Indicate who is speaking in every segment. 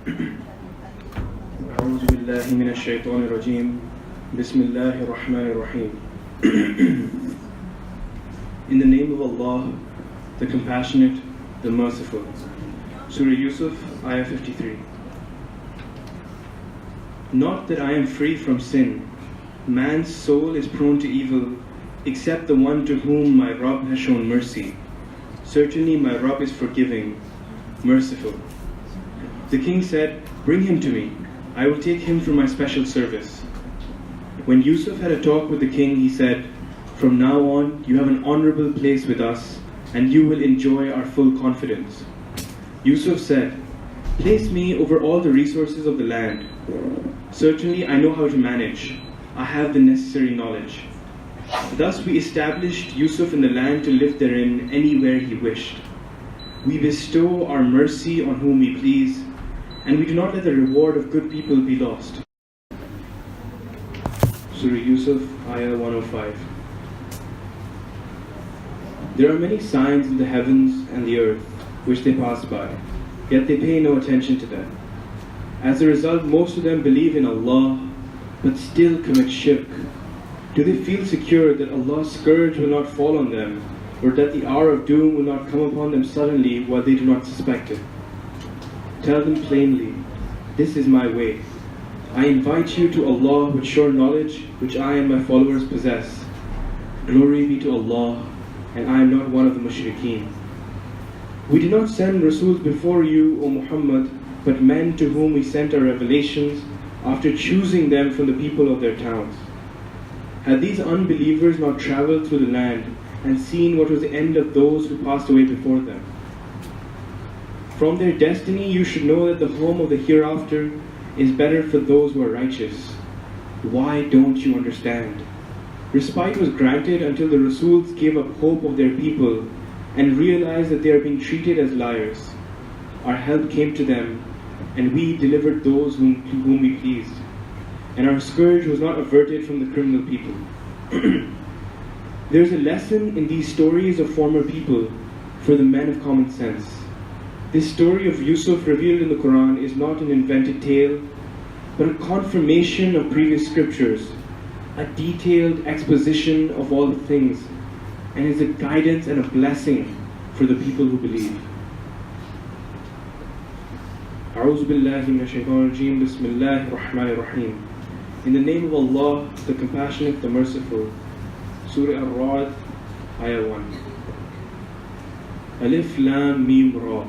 Speaker 1: أعوذ بالله من الشيطان الرجيم بسم الله الرحمن الرحيم. In the name of Allah, the Compassionate, the Merciful. Surah Yusuf, Ayah 53. Not that I am free from sin. Man's soul is prone to evil, except the one to whom my Rabb has shown mercy. Certainly my Rabb is forgiving, merciful. The king said, "Bring him to me. I will take him for my special service." When Yusuf had a talk with the king, he said, "From now on, you have an honorable place with us, and you will enjoy our full confidence." Yusuf said, "Place me over all the resources of the land. Certainly I know how to manage. I have the necessary knowledge." Thus we established Yusuf in the land to live therein anywhere he wished. We bestow our mercy on whom we please, and we do not let the reward of good people be lost. Surah Yusuf, Ayah 105. There are many signs in the heavens and the earth which they pass by, yet they pay no attention to them. As a result, most of them believe in Allah, but still commit shirk. Do they feel secure that Allah's scourge will not fall on them, or that the hour of doom will not come upon them suddenly while they do not suspect it? Tell them plainly, "This is my way. I invite you to Allah with sure knowledge, which I and my followers possess. Glory be to Allah, and I am not one of the mushrikeen. We did not send Rasuls before you, O Muhammad, but men to whom we sent our revelations after choosing them from the people of their towns. Had these unbelievers not traveled through the land and seen what was the end of those who passed away before them? From their destiny you should know that the home of the hereafter is better for those who are righteous. Why don't you understand?" Respite was granted until the Rasuls gave up hope of their people and realized that they are being treated as liars. Our help came to them, and we delivered those whom we pleased, and our scourge was not averted from the criminal people. There is a lesson in these stories of former people for the men of common sense. This story of Yusuf revealed in the Quran is not an invented tale, but a confirmation of previous scriptures, a detailed exposition of all the things, and is a guidance and a blessing for the people who believe. A'udhu billahi minash shaitanir rajeem. Bismillahir rahmanir rahim. In the name of Allah, the Compassionate, the Merciful. Surah Ar-Ra'd, Ayah 1. Alif Lam Mim Ra.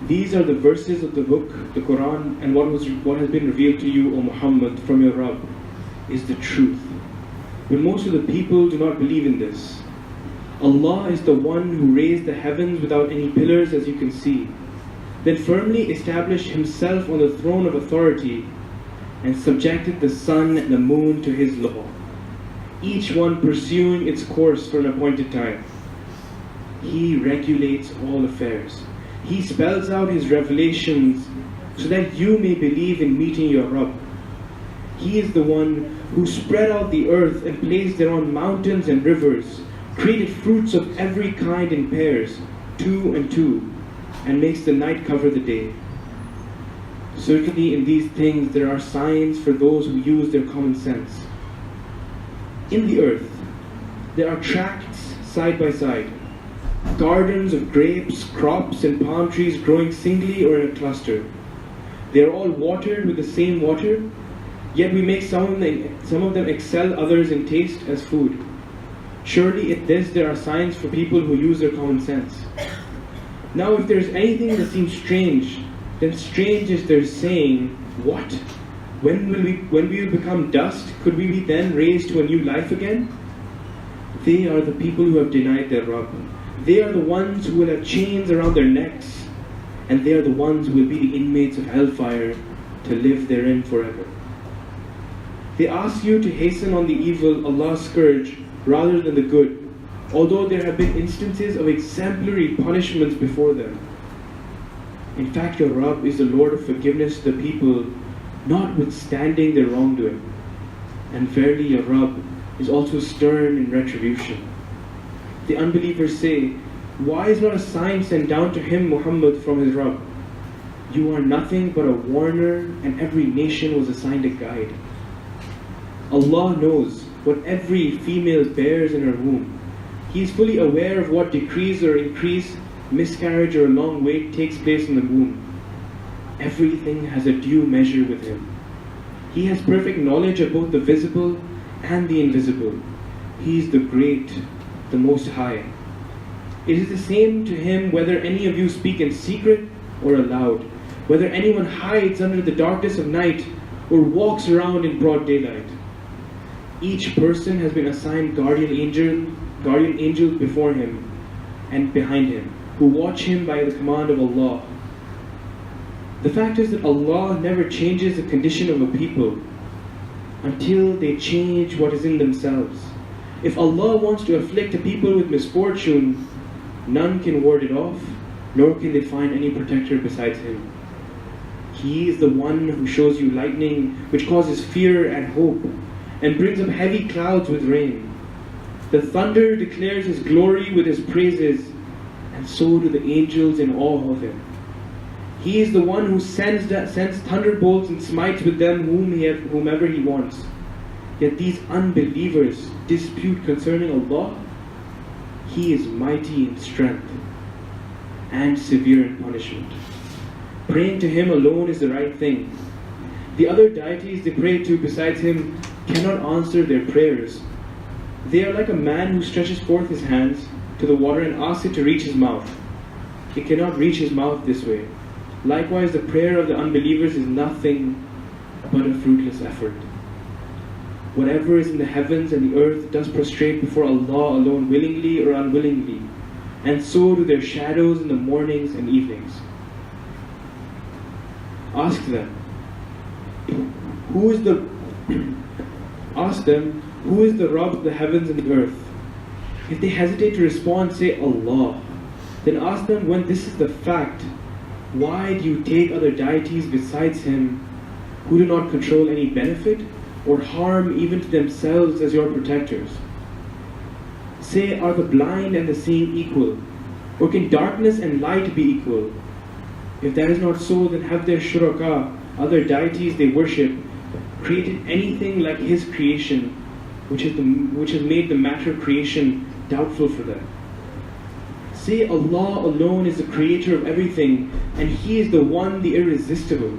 Speaker 1: These are the verses of the book, the Quran, and what has been revealed to you, O Muhammad, from your Rabb, is the truth. But most of the people do not believe in this. Allah is the one who raised the heavens without any pillars, as you can see, then firmly established Himself on the throne of authority and subjected the sun and the moon to His law, each one pursuing its course for an appointed time. He regulates all affairs. He spells out His revelations so that you may believe in meeting your Rabb. He is the one who spread out the earth and placed thereon mountains and rivers, created fruits of every kind in pairs, two and two, and makes the night cover the day. Certainly in these things there are signs for those who use their common sense. In the earth there are tracts side by side, gardens of grapes, crops, and palm trees growing singly or in a cluster. They are all watered with the same water, yet we make some of them excel others in taste as food. Surely in this there are signs for people who use their common sense. Now if there is anything that seems strange, then strange is their saying, "What? When we will become dust, could we be then raised to a new life again?" They are the people who have denied their Rabb. They are the ones who will have chains around their necks, and they are the ones who will be the inmates of hellfire to live therein forever. They ask you to hasten on the evil, Allah's scourge, rather than the good, although there have been instances of exemplary punishments before them. In fact, your Rabb is the Lord of forgiveness to the people, notwithstanding their wrongdoing. And verily your Rabb is also stern in retribution. The unbelievers say, "Why is not a sign sent down to him, Muhammad, from his Rabb?" You are nothing but a warner, and every nation was assigned a guide. Allah knows what every female bears in her womb. He is fully aware of what decrease or increase, miscarriage or long wait takes place in the womb. Everything has a due measure with Him. He has perfect knowledge of both the visible and the invisible. He is the Great, the Most High. It is the same to Him whether any of you speak in secret or aloud, whether anyone hides under the darkness of night or walks around in broad daylight. Each person has been assigned guardian angels before him and behind him, who watch him by the command of Allah. The fact is that Allah never changes the condition of a people until they change what is in themselves. If Allah wants to afflict a people with misfortune, none can ward it off, nor can they find any protector besides Him. He is the one who shows you lightning, which causes fear and hope, and brings up heavy clouds with rain. The thunder declares His glory with His praises, and so do the angels in awe of Him. He is the one who sends thunderbolts and smites with them whomever He wants. Yet these unbelievers dispute concerning Allah. He is mighty in strength and severe in punishment. Praying to Him alone is the right thing. The other deities they pray to besides Him cannot answer their prayers. They are like a man who stretches forth his hands to the water and asks it to reach his mouth. It cannot reach his mouth this way. Likewise, the prayer of the unbelievers is nothing but a fruitless effort. Whatever is in the heavens and the earth does prostrate before Allah alone, willingly or unwillingly, and so do their shadows in the mornings and evenings. Ask them, who is the Rabb of the heavens and the earth? If they hesitate to respond, say Allah. Then ask them, when this is the fact, why do you take other deities besides Him who do not control any benefit or harm even to themselves as your protectors? Say, are the blind and the seeing equal? Or can darkness and light be equal? If that is not so, then have their shuraka, other deities they worship, created anything like His creation, which has made the matter of creation doubtful for them. Say, Allah alone is the creator of everything, and He is the one, the irresistible.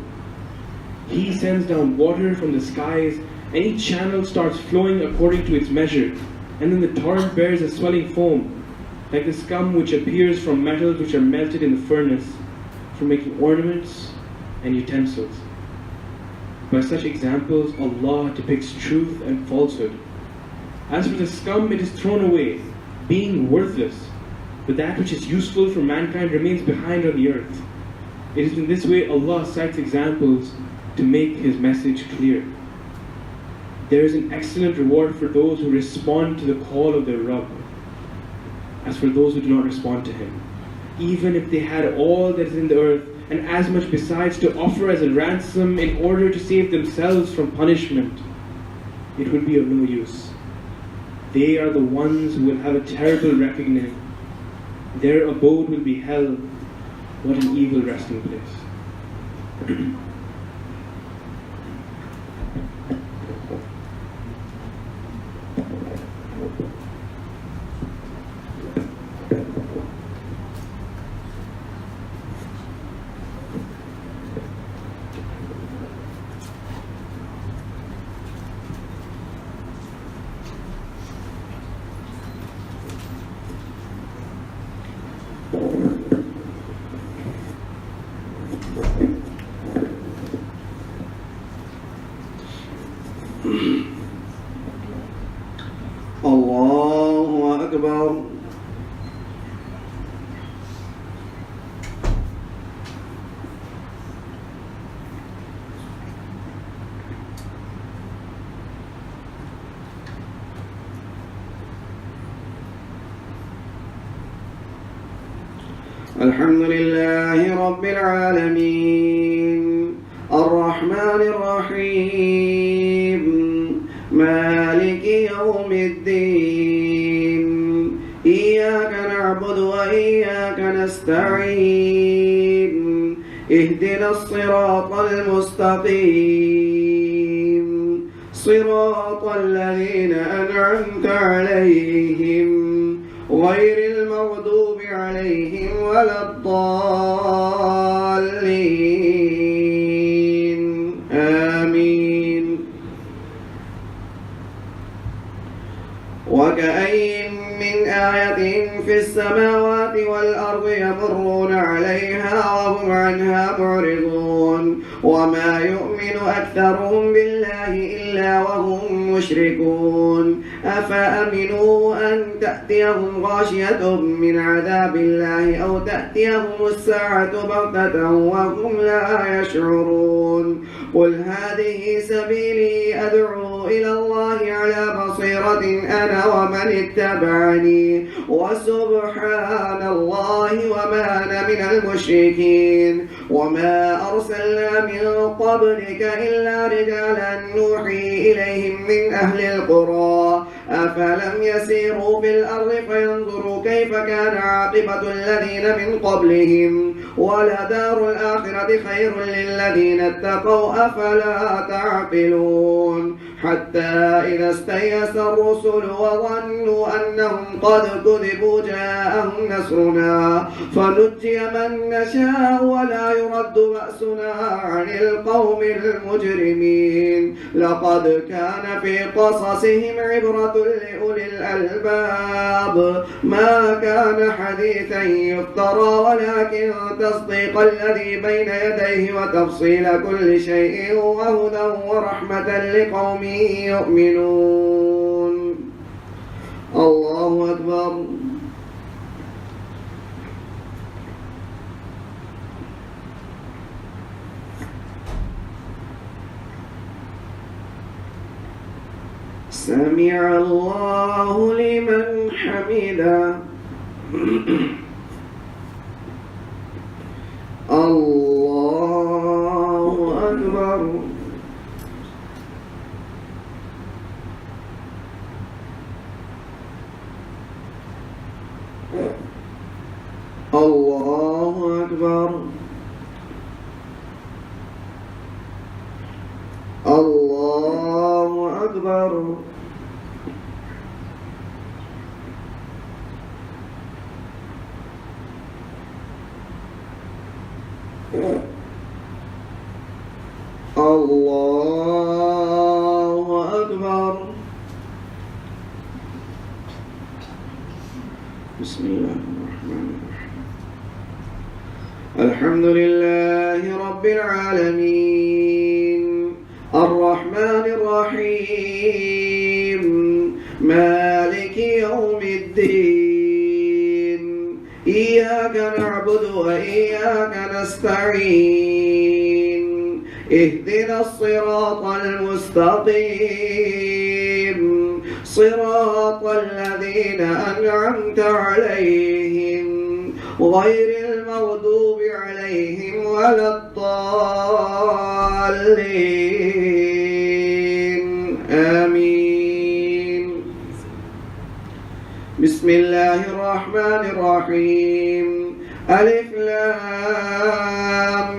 Speaker 1: He sends down water from the skies, and each channel starts flowing according to its measure, and then the torrent bears a swelling foam, like the scum which appears from metals which are melted in the furnace, for making ornaments and utensils. By such examples, Allah depicts truth and falsehood. As for the scum, it is thrown away, being worthless, but that which is useful for mankind remains behind on the earth. It is in this way Allah cites examples to make His message clear. There is an excellent reward for those who respond to the call of their Rabb. As for those who do not respond to Him, even if they had all that is in the earth, and as much besides to offer as a ransom in order to save themselves from punishment, it would be of no use. They are the ones who will have a terrible reckoning. Their abode will be hell. What an evil resting place.
Speaker 2: Allahu Akbar. الحمد لله رب العالمين الرحمن الرحيم مالك يوم الدين إياك نعبد وإياك نستعين اهدنا الصراط المستقيم صراط الذين أنعمت عليهم غير المغضوب عليهم ولا الضالين آمين. وكأين من آية في السماوات والأرض يمرون عليها وهم عنها معرضون وما يؤمن أكثرهم بالله إلا وهم مشركون أفأمنوا أن تأتيهم غاشية من عذاب الله أو تأتيهم الساعة بغتة وهم لا يشعرون قل هذه سبيلي أدعو إلى الله على بصيرة أنا ومن اتبعني وسبحان الله وما أنا من المشركين وما أرسلنا من قبلك إلا رجالا نوحي إليهم من أهل القرى أفلم يسيروا في الأرض فينظروا كيف كان عاقبة الذين من قبلهم ولدار الآخرة خير للذين اتقوا أفلا تعقلون حتى إذا استيأس الرسل وظنوا أنهم قد كذبوا جاءهم نصرنا فنجي من نشاء ولا يرد بأسنا عن القوم المجرمين لقد كان في قصصهم عبرة لأولي الألباب ما كان حديثا يفترى ولكن تصديق الذي بين يديه وتفصيل كل شيء وهدى ورحمة لقوم يؤمنون. الله أكبر. سمع الله لمن حمده. الله أكبر. الله أكبر. الله أكبر. الله أكبر. بسم الله الرحمن الرحيم. الحمد لله رب العالمين الرحمن الرحيم مالك يوم الدين إياك نعبد وإياك نستعين اهدنا الصراط المستقيم صراط الذين أنعمت عليهم غير المغضوب عليهم ولا الضالين آمين. بسم الله الرحمن الرحيم ألف لام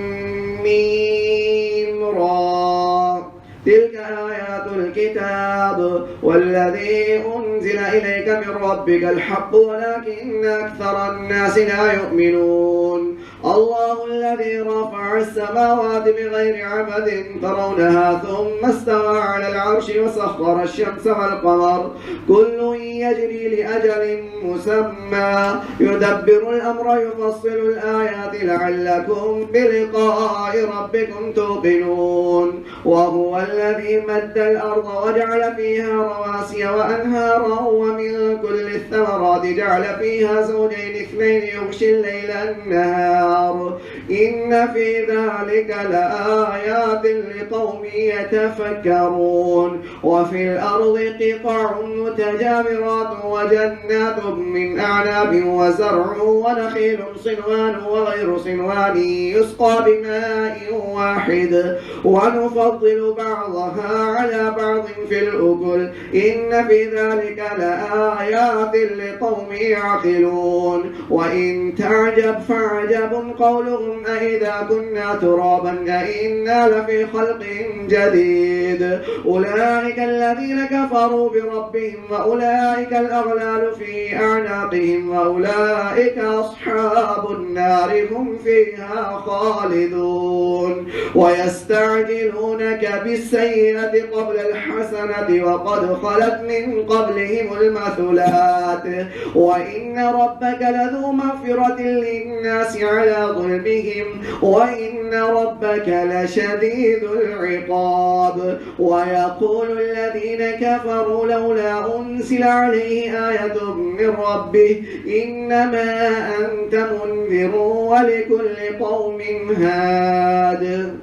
Speaker 2: ميم را تلك آيات الكتاب والذي أنزل إليك من ربك الحق ولكن أكثر الناس لا يؤمنون. الله الذي رفع السماوات بغير عمد ترونها ثم استوى على العرش وسخر الشمس والقمر كل يجري لأجل مسمى يدبر الأمر يفصل الآيات لعلكم بلقاء ربكم توقنون. وهو الذي مد الأرض وجعل فيها رواسي وأنهارا ومن كل الثمرات جعل فيها زوجين اثنين يغشي الليل النهار إن في ذلك لآيات لقوم يتفكرون. وفي الأرض قطع متجاورات وجنات من أعناب وزرع ونخيل صنوان وغير صنوان يسقى بماء واحد ونفضل بعضها على بعض في الأكل إن في ذلك لآيات لقوم يعقلون. وإن تعجب فعجب قولهم أئذا كنا ترابا أئنا لفي خلق جديد أولئك الذين كفروا بربهم وأولئك الأغلال في أعناقهم وأولئك أصحاب النار هم فيها خالدون ويستعجلونك بالسيئة قبل الحسنة وقد خلت من قبلهم المثلات وإن ربك لذو مغفرة للناس على ظلمهم وإن ربك لشديد العقاب ويقول الذين كفروا لولا أنزل عليه آية من ربه إنما أنت منذر ولكل قوم هاد.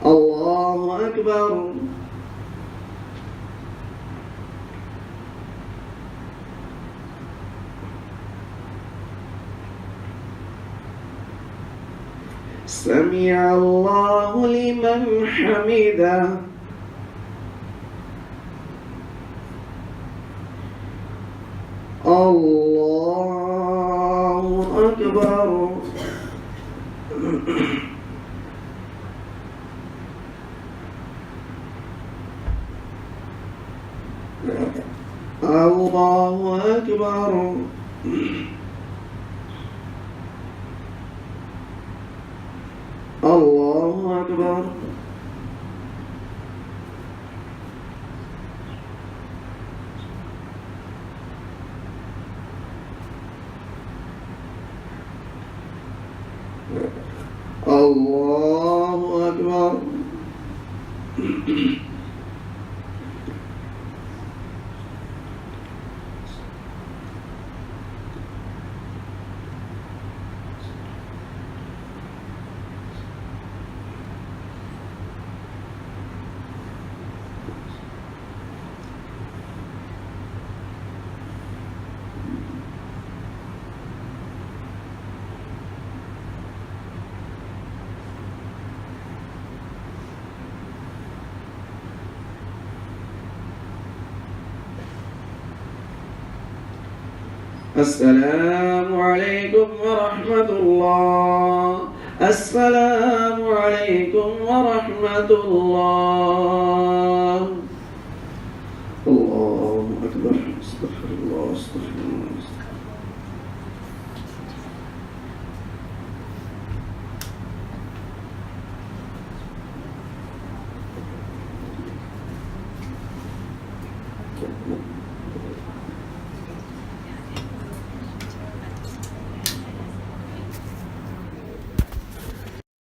Speaker 2: الله أكبر. سمع الله لمن حمده. الله أكبر. الله أكبر. الله أكبر. الله أكبر. السلام عليكم ورحمة الله. السلام عليكم ورحمة الله. الله أكبر. استغفر الله. استغفر الله.